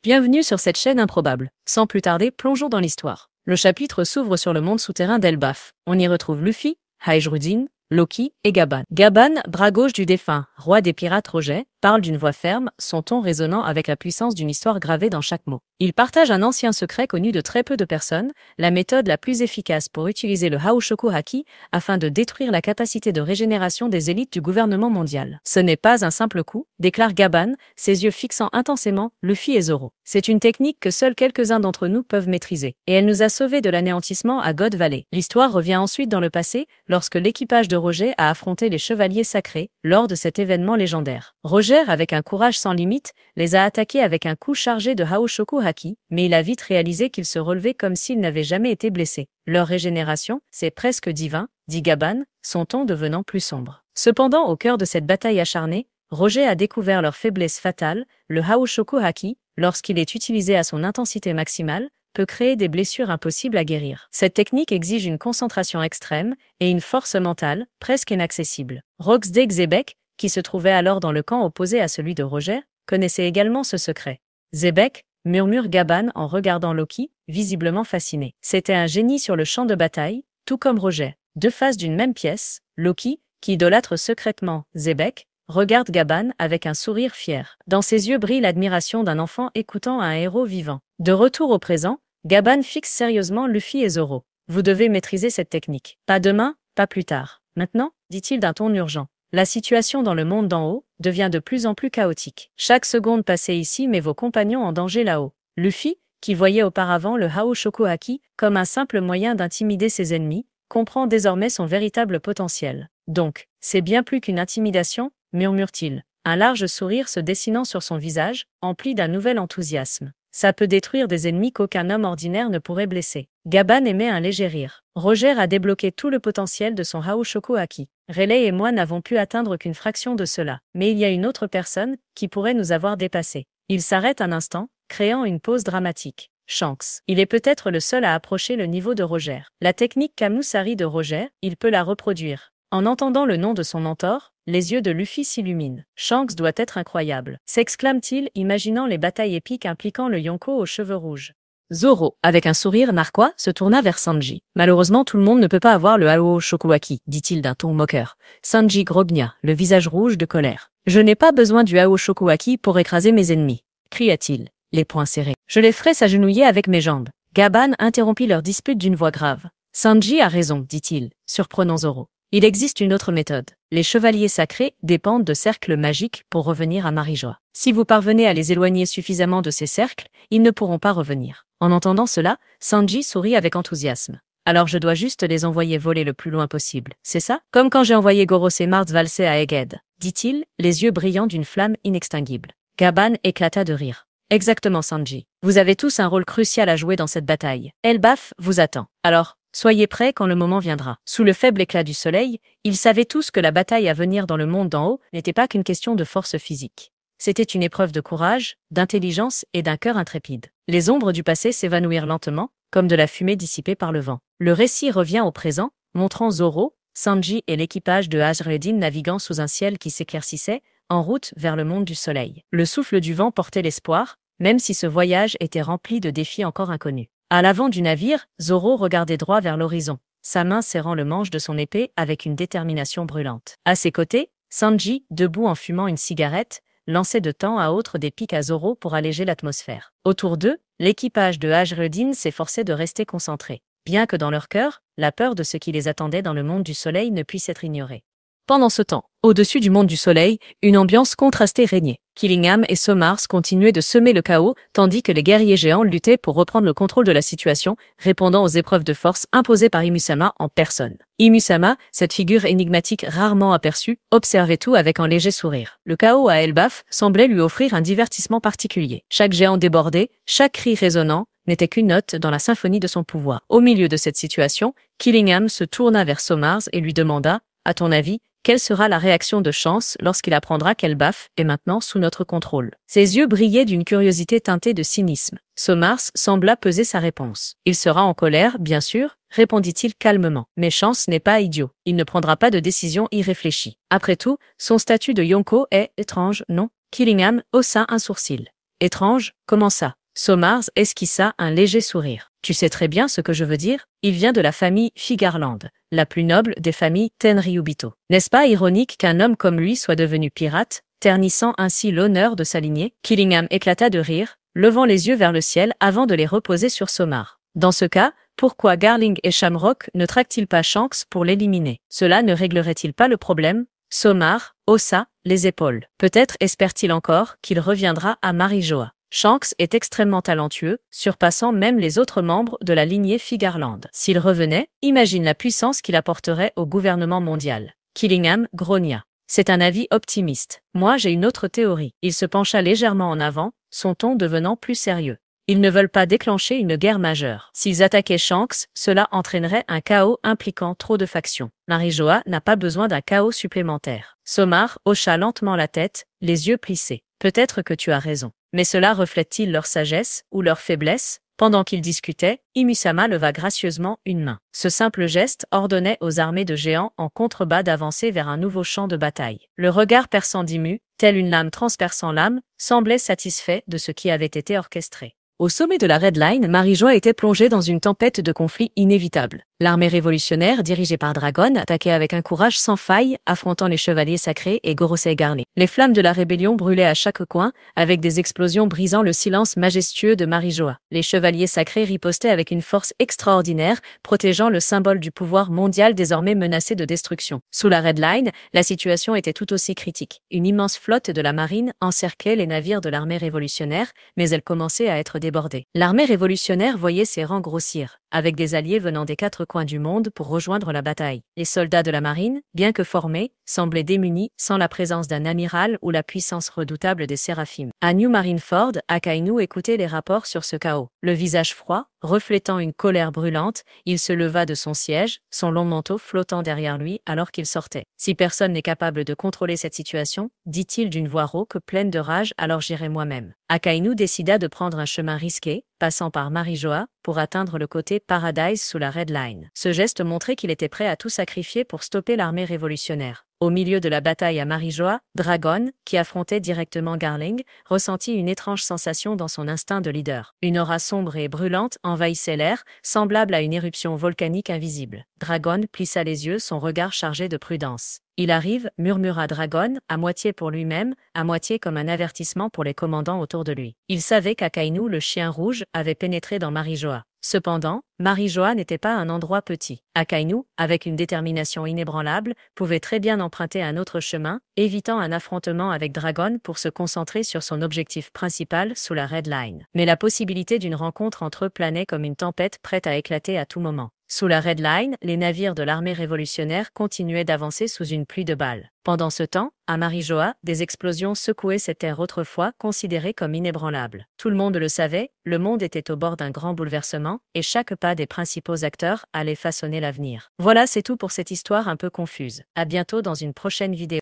Bienvenue sur cette chaîne improbable. Sans plus tarder, plongeons dans l'histoire. Le chapitre s'ouvre sur le monde souterrain d'Elbaf. On y retrouve Luffy, Hajrudin, Loki et Gaban. Gaban, bras gauche du défunt, roi des pirates Roger, parle d'une voix ferme, son ton résonnant avec la puissance d'une histoire gravée dans chaque mot. Il partage un ancien secret connu de très peu de personnes, la méthode la plus efficace pour utiliser le Haoshoku Haki afin de détruire la capacité de régénération des élites du gouvernement mondial. Ce n'est pas un simple coup, déclare Gaban, ses yeux fixant intensément Luffy et Zoro. C'est une technique que seuls quelques-uns d'entre nous peuvent maîtriser, et elle nous a sauvés de l'anéantissement à God Valley. L'histoire revient ensuite dans le passé, lorsque l'équipage de Roger a affronté les chevaliers sacrés, lors de cet événement légendaire. Roger, avec un courage sans limite, les a attaqués avec un coup chargé de Haoshoku Haki, mais il a vite réalisé qu'ils se relevaient comme s'ils n'avaient jamais été blessés. Leur régénération, c'est presque divin, dit Gaban, son ton devenant plus sombre. Cependant, au cœur de cette bataille acharnée, Roger a découvert leur faiblesse fatale, le Haoshoku Haki, lorsqu'il est utilisé à son intensité maximale, peut créer des blessures impossibles à guérir. Cette technique exige une concentration extrême et une force mentale presque inaccessible. Roxdale Xebec, qui se trouvait alors dans le camp opposé à celui de Roger, connaissait également ce secret. Xebec, murmure Gaban en regardant Loki, visiblement fasciné. C'était un génie sur le champ de bataille, tout comme Roger. Deux faces d'une même pièce, Loki, qui idolâtre secrètement Xebec, regarde Gaban avec un sourire fier. Dans ses yeux brille l'admiration d'un enfant écoutant un héros vivant. De retour au présent, Gaban fixe sérieusement Luffy et Zoro. Vous devez maîtriser cette technique. Pas demain, pas plus tard. Maintenant, dit-il d'un ton urgent. La situation dans le monde d'en haut devient de plus en plus chaotique. Chaque seconde passée ici met vos compagnons en danger là-haut. Luffy, qui voyait auparavant le Haoshoku Haki comme un simple moyen d'intimider ses ennemis, comprend désormais son véritable potentiel. Donc, c'est bien plus qu'une intimidation, murmure-t-il, un large sourire se dessinant sur son visage, empli d'un nouvel enthousiasme. Ça peut détruire des ennemis qu'aucun homme ordinaire ne pourrait blesser. Gaban émet un léger rire. Roger a débloqué tout le potentiel de son Haoshoku Haki. Rayleigh et moi n'avons pu atteindre qu'une fraction de cela. Mais il y a une autre personne qui pourrait nous avoir dépassés. Il s'arrête un instant, créant une pause dramatique. Shanks. Il est peut-être le seul à approcher le niveau de Roger. La technique Kamusari de Roger, il peut la reproduire. En entendant le nom de son mentor, les yeux de Luffy s'illuminent. Shanks doit être incroyable, s'exclame-t-il, imaginant les batailles épiques impliquant le Yonko aux cheveux rouges. Zoro, avec un sourire narquois, se tourna vers Sanji. Malheureusement, tout le monde ne peut pas avoir le Haoshoku Haki, dit-il d'un ton moqueur. Sanji grogna, le visage rouge de colère. Je n'ai pas besoin du Haoshoku Haki pour écraser mes ennemis, cria-t-il, les poings serrés. Je les ferai s'agenouiller avec mes jambes. Gaban interrompit leur dispute d'une voix grave. Sanji a raison, dit-il, surprenant Zoro. Il existe une autre méthode. Les chevaliers sacrés dépendent de cercles magiques pour revenir à Marijoa. Si vous parvenez à les éloigner suffisamment de ces cercles, ils ne pourront pas revenir. En entendant cela, Sanji sourit avec enthousiasme. Alors je dois juste les envoyer voler le plus loin possible, c'est ça? Comme quand j'ai envoyé Goros et Martz valser à Egghead, dit-il, les yeux brillants d'une flamme inextinguible. Gaban éclata de rire. Exactement Sanji. Vous avez tous un rôle crucial à jouer dans cette bataille. Elbaf vous attend. Alors, soyez prêts quand le moment viendra. Sous le faible éclat du soleil, ils savaient tous que la bataille à venir dans le monde d'en haut n'était pas qu'une question de force physique. C'était une épreuve de courage, d'intelligence et d'un cœur intrépide. Les ombres du passé s'évanouirent lentement, comme de la fumée dissipée par le vent. Le récit revient au présent, montrant Zoro, Sanji et l'équipage de Hajrudin naviguant sous un ciel qui s'éclaircissait, en route vers le monde du soleil. Le souffle du vent portait l'espoir, même si ce voyage était rempli de défis encore inconnus. À l'avant du navire, Zoro regardait droit vers l'horizon, sa main serrant le manche de son épée avec une détermination brûlante. À ses côtés, Sanji, debout en fumant une cigarette, lançait de temps à autre des pics à Zoro pour alléger l'atmosphère. Autour d'eux, l'équipage de Hajrudin s'efforçait de rester concentré, bien que dans leur cœur, la peur de ce qui les attendait dans le monde du soleil ne puisse être ignorée. Pendant ce temps, au-dessus du monde du soleil, une ambiance contrastée régnait. Killingham et Somars continuaient de semer le chaos, tandis que les guerriers géants luttaient pour reprendre le contrôle de la situation, répondant aux épreuves de force imposées par Imusama en personne. Imusama, cette figure énigmatique rarement aperçue, observait tout avec un léger sourire. Le chaos à Elbaf semblait lui offrir un divertissement particulier. Chaque géant débordé, chaque cri résonnant, n'était qu'une note dans la symphonie de son pouvoir. Au milieu de cette situation, Killingham se tourna vers Somars et lui demanda, à ton avis, quelle sera la réaction de Chance lorsqu'il apprendra qu'Elbaf est maintenant sous notre contrôle? Ses yeux brillaient d'une curiosité teintée de cynisme. Somars sembla peser sa réponse. Il sera en colère, bien sûr, répondit-il calmement. Mais Chance n'est pas idiot. Il ne prendra pas de décision irréfléchie. Après tout, son statut de Yonko est étrange, non? Killingham haussa un sourcil. Étrange, comment ça? Somars esquissa un léger sourire. Tu sais très bien ce que je veux dire, il vient de la famille Figarland, la plus noble des familles Tenryubito. N'est-ce pas ironique qu'un homme comme lui soit devenu pirate, ternissant ainsi l'honneur de sa lignée? Killingham éclata de rire, levant les yeux vers le ciel avant de les reposer sur Somar. Dans ce cas, pourquoi Garling et Shamrock ne traquent-ils pas Shanks pour l'éliminer? Cela ne réglerait-il pas le problème? Somar haussa les épaules. Peut-être espère-t-il encore qu'il reviendra à Marijoa. Shanks est extrêmement talentueux, surpassant même les autres membres de la lignée Figarland. S'il revenait, imagine la puissance qu'il apporterait au gouvernement mondial. Killingham grogna. C'est un avis optimiste. Moi j'ai une autre théorie. Il se pencha légèrement en avant, son ton devenant plus sérieux. Ils ne veulent pas déclencher une guerre majeure. S'ils attaquaient Shanks, cela entraînerait un chaos impliquant trop de factions. Marijoa n'a pas besoin d'un chaos supplémentaire. Somar hocha lentement la tête, les yeux plissés. Peut-être que tu as raison. Mais cela reflète-t-il leur sagesse ou leur faiblesse? Pendant qu'ils discutaient, Imusama leva gracieusement une main. Ce simple geste ordonnait aux armées de géants en contrebas d'avancer vers un nouveau champ de bataille. Le regard perçant d'Imu, telle une lame transperçant l'âme, semblait satisfait de ce qui avait été orchestré. Au sommet de la Red Line, Marijoa était plongée dans une tempête de conflits inévitables. L'armée révolutionnaire, dirigée par Dragon, attaquait avec un courage sans faille, affrontant les chevaliers sacrés et Gorosei Garnet. Les flammes de la rébellion brûlaient à chaque coin, avec des explosions brisant le silence majestueux de Marijoa. Les chevaliers sacrés ripostaient avec une force extraordinaire, protégeant le symbole du pouvoir mondial désormais menacé de destruction. Sous la Red Line, la situation était tout aussi critique. Une immense flotte de la marine encerclait les navires de l'armée révolutionnaire, mais elle commençait à être débordée. L'armée révolutionnaire voyait ses rangs grossir, avec des alliés venant des quatre coins du monde pour rejoindre la bataille. Les soldats de la marine, bien que formés, semblaient démunis sans la présence d'un amiral ou la puissance redoutable des Séraphim. À New Marineford, Akainu écoutait les rapports sur ce chaos. Le visage froid, reflétant une colère brûlante, il se leva de son siège, son long manteau flottant derrière lui alors qu'il sortait. Si personne n'est capable de contrôler cette situation, dit-il d'une voix rauque pleine de rage, alors j'irai moi-même. Akainu décida de prendre un chemin risqué, passant par Marijoa, pour atteindre le côté Paradise sous la Red Line. Ce geste montrait qu'il était prêt à tout sacrifier pour stopper l'armée révolutionnaire. Au milieu de la bataille à Marijoa, Dragon, qui affrontait directement Garling, ressentit une étrange sensation dans son instinct de leader. Une aura sombre et brûlante envahissait l'air, semblable à une éruption volcanique invisible. Dragon plissa les yeux, son regard chargé de prudence. « Il arrive » murmura Dragon, à moitié pour lui-même, à moitié comme un avertissement pour les commandants autour de lui. Il savait qu'Akainu, le chien rouge, avait pénétré dans Marijoa. Cependant, Marijoa n'était pas un endroit petit. Akainu, avec une détermination inébranlable, pouvait très bien emprunter un autre chemin, évitant un affrontement avec Dragon pour se concentrer sur son objectif principal sous la Red Line. Mais la possibilité d'une rencontre entre eux planait comme une tempête prête à éclater à tout moment. Sous la Red Line, les navires de l'armée révolutionnaire continuaient d'avancer sous une pluie de balles. Pendant ce temps, à Marijoa, des explosions secouaient cette terre autrefois considérée comme inébranlable. Tout le monde le savait, le monde était au bord d'un grand bouleversement, et chaque pas des principaux acteurs allait façonner l'avenir. Voilà, c'est tout pour cette histoire un peu confuse. À bientôt dans une prochaine vidéo.